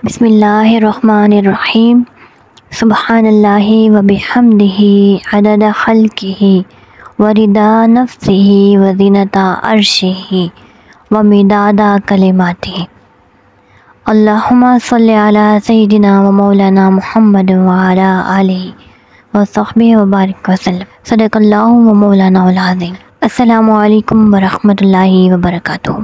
بسم اللہ الرحمن الرحیم۔ سبحان اللہ وبحمدہ عدد خلقہ ورضا نفسہ وزینۃ عرشہ ومداد کلماتہ۔ اللہم صلی علی سیدنا و مولانا محمد وعلی آلہ وصحبہ وبارک وسلم۔ صدق اللہ و مولانا العظیم۔ السلام علیکم ورحمۃ اللہ وبرکاتہ۔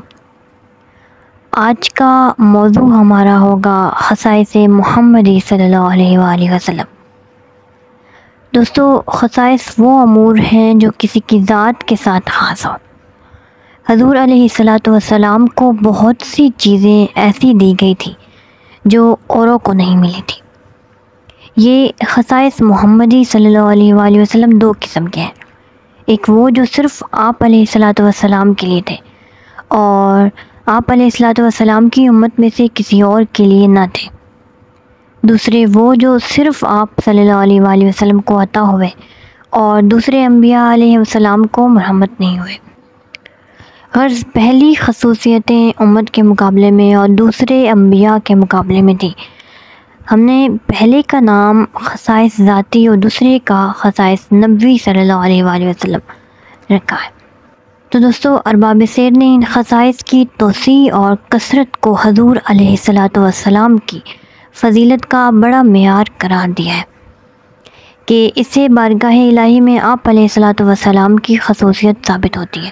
آج کا موضوع ہمارا ہوگا خصائص محمدی صلی اللہ علیہ وآلہ وسلم۔ دوستو، خصائص وہ امور ہیں جو کسی کی ذات کے ساتھ خاص ہو۔ حضور علیہ الصلاۃ والسلام کو بہت سی چیزیں ایسی دی گئی تھی جو اوروں کو نہیں ملی تھی۔ یہ خصائص محمدی صلی اللہ علیہ وآلہ وسلم دو قسم کے ہیں۔ ایک وہ جو صرف آپ علیہ الصلاۃ والسلام کے لیے تھے اور آپ علیہ الصلاۃ والسلام کی امت میں سے کسی اور کے لیے نہ تھے۔ دوسرے وہ جو صرف آپ صلی اللہ علیہ وآلہ وسلم کو عطا ہوئے اور دوسرے انبیاء علیہ السلام کو مرحمت نہیں ہوئے۔ غرض پہلی خصوصیتیں امت کے مقابلے میں اور دوسرے انبیاء کے مقابلے میں تھی۔ ہم نے پہلے کا نام خصائص ذاتی اور دوسرے کا خصائص نبوی صلی اللہ علیہ وآلہ وسلم رکھا ہے۔ تو دوستو، ارباب سیر نے ان خصائص کی توسیع اور کثرت کو حضور علیہ الصلاۃ والسلام کی فضیلت کا بڑا معیار قرار دیا ہے کہ اس سے بارگاہ الہی میں آپ علیہ الصلاۃ والسلام کی خصوصیت ثابت ہوتی ہے۔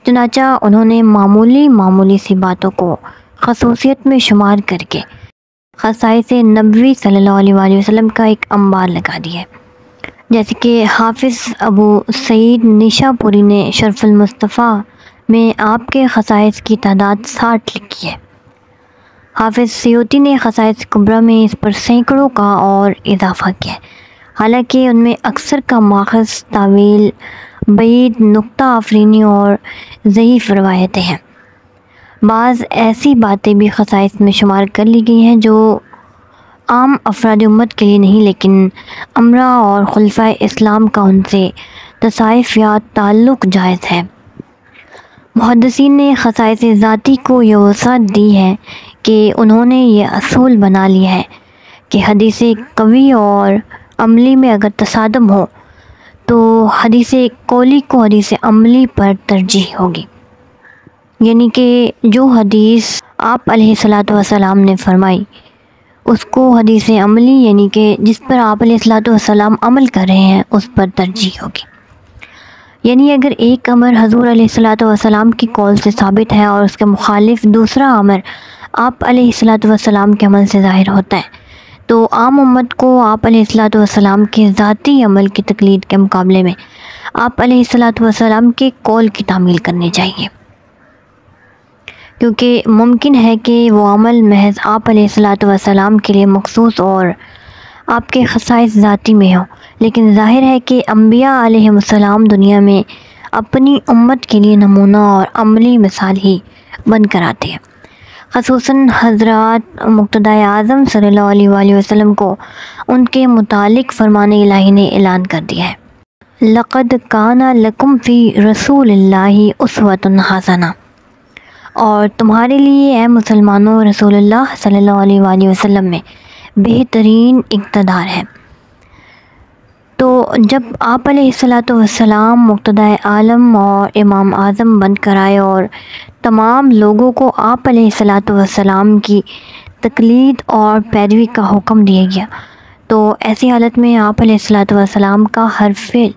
چنانچہ انہوں نے معمولی سی باتوں کو خصوصیت میں شمار کر کے خصائص نبوی صلی اللہ علیہ وآلہ وسلم کا ایک انبار لگا دیا ہے۔ جیسے کہ حافظ ابو سعید نیشا پوری نے شرف المصطفیٰ میں آپ کے خصائص کی تعداد 60 لکھی ہے۔ حافظ سیوطی نے خصائص کبریٰ میں اس پر سینکڑوں کا اور اضافہ کیا ہے، حالانکہ ان میں اکثر کا ماخذ تاویل، بعید، نکتہ آفرینی اور ضعیف روایتیں ہیں۔ بعض ایسی باتیں بھی خصائص میں شمار کر لی گئی ہیں جو عام افراد امت کے لیے نہیں، لیکن امرا اور خلفائے اسلام کا ان سے تصائف یا تعلق جائز ہے۔ محدثین نے خصائص ذاتی کو یہ وسعت دی ہے کہ انہوں نے یہ اصول بنا لیا ہے کہ حدیث قوی اور عملی میں اگر تصادم ہو تو حدیث قولی کو حدیث عملی پر ترجیح ہوگی، یعنی کہ جو حدیث آپ علیہ الصلاۃ والسلام نے فرمائی اس کو حدیث عملی، یعنی کہ جس پر آپ علیہ الصلاۃ والسلام عمل کر رہے ہیں، اس پر ترجیح ہوگی۔ یعنی اگر ایک امر حضور علیہ الصلاۃ والسلام کی قول سے ثابت ہے اور اس کے مخالف دوسرا امر آپ علیہ الصلاۃ والسلام کے عمل سے ظاہر ہوتا ہے، تو عام امت کو آپ علیہ الصلاۃ والسلام کے ذاتی عمل کی تقلید کے مقابلے میں آپ علیہ الصلاۃ والسلام کے قول کی تعمیل کرنی چاہیے، کیونکہ ممکن ہے کہ وہ عمل محض آپ علیہ الصلاۃ والسلام کے لیے مخصوص اور آپ کے خصائص ذاتی میں ہو، لیکن ظاہر ہے کہ انبیاء علیہ السلام دنیا میں اپنی امت کے لیے نمونہ اور عملی مثال ہی بن کر آتے ہیں۔ خصوصاً حضرات مقتدی اعظم صلی اللہ علیہ وآلہ وسلم کو ان کے متعلق فرمان الہی نے اعلان کر دیا ہے، لَقَدْ كَانَ لَكُمْ فِي رَسُولِ اللَّهِ أُسْوَةٌ حَسَنَةٌ، اور تمہارے لیے اے مسلمانوں رسول اللہ صلی اللہ علیہ وآلہ وسلم میں بہترین اقتدار ہے۔ تو جب آپ علیہ الصلاۃ والسلام مقتدی عالم اور امام اعظم بن کر آئے اور تمام لوگوں کو آپ علیہ الصلاۃ والسلام کی تقلید اور پیروی کا حکم دیا گیا، تو ایسی حالت میں آپ علیہ الصلاۃ والسلام کا ہر فعل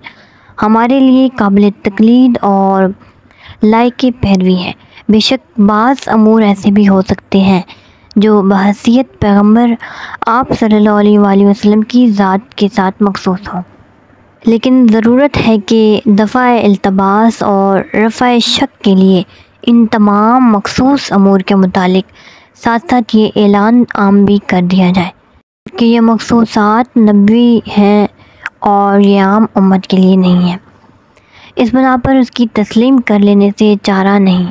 ہمارے لیے قابل تقلید اور لائق پیروی ہے۔ بے شک بعض امور ایسے بھی ہو سکتے ہیں جو بحیثیت پیغمبر آپ صلی اللہ علیہ وآلہ وسلم کی ذات کے ساتھ مخصوص ہوں، لیکن ضرورت ہے کہ دفع التباس اور رفع شک کے لیے ان تمام مخصوص امور کے متعلق ساتھ ساتھ یہ اعلان عام بھی کر دیا جائے کہ یہ مخصوصات نبوی ہیں اور یہ عام امت کے لیے نہیں ہے۔ اس بنا پر اس کی تسلیم کر لینے سے چارہ نہیں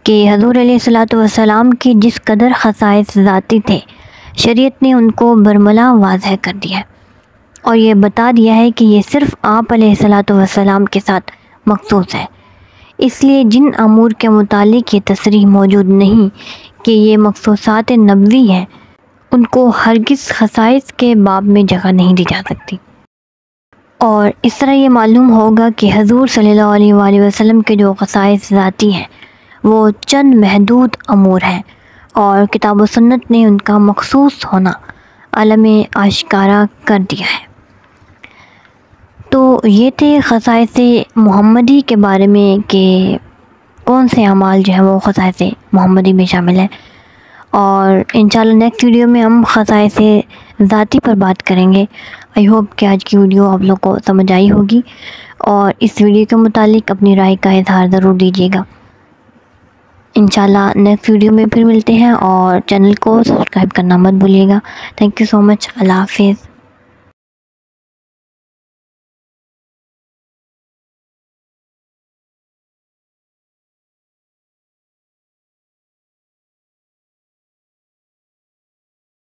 کہ حضور علیہ الصلاۃ والسلام کی جس قدر خصائص ذاتی تھے، شریعت نے ان کو برملا واضح کر دیا ہے اور یہ بتا دیا ہے کہ یہ صرف آپ علیہ الصلاۃ والسلام کے ساتھ مخصوص ہے۔ اس لیے جن امور کے متعلق یہ تصریح موجود نہیں کہ یہ مخصوصات نبوی ہیں، ان کو ہرگز خصائص کے باب میں جگہ نہیں دی جا سکتی۔ اور اس طرح یہ معلوم ہوگا کہ حضور صلی اللہ علیہ وآلہ وسلم کے جو خصائص ذاتی ہیں وہ چند محدود امور ہیں، اور کتاب و سنت نے ان کا مخصوص ہونا عالم آشکارا کر دیا ہے۔ تو یہ تھے خصائص محمدی کے بارے میں کہ کون سے اعمال جو ہیں وہ خصائص محمدی میں شامل ہیں، اور انشاءاللہ نیکسٹ ویڈیو میں ہم خصائص ذاتی پر بات کریں گے۔ آئی ہوپ کہ آج کی ویڈیو آپ لوگ کو سمجھ آئی ہوگی، اور اس ویڈیو کے متعلق اپنی رائے کا اظہار ضرور دیجیے گا۔ انشاءاللہ نیکسٹ ویڈیو میں پھر ملتے ہیں، اور چینل کو سبسکرائب کرنا مت بھولیے گا۔ تھینک یو سو مچ۔ اللہ حافظ۔